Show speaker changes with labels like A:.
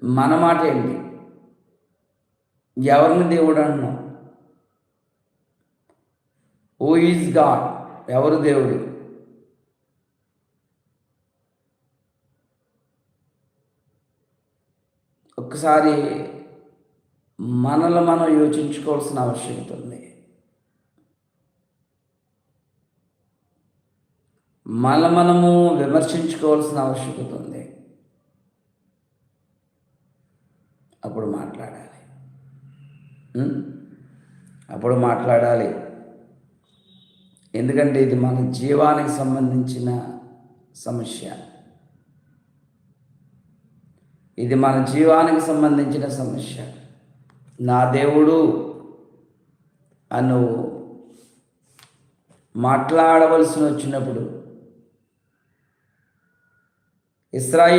A: మన మాట ఏంటి? ఎవరిని దేవుడు అంటున్నాం? Who is God? ఎవరు దేవుడు? ఒక్కసారి మనల్ని మనం యోచించుకోవాల్సిన ఆవశ్యకత ఉంది. మనము విమర్శించుకోవాల్సిన ఆవశ్యకత ఉంది. అప్పుడు మాట్లాడాలి. అప్పుడు మాట్లాడాలి. ఎందుకంటే ఇది మన జీవానికి సంబంధించిన సమస్య. ఇది మన జీవానికి సంబంధించిన సమస్య. నా దేవుడు అని నువ్వు మాట్లాడవలసి వచ్చినప్పుడు ఇశ్రాయేలు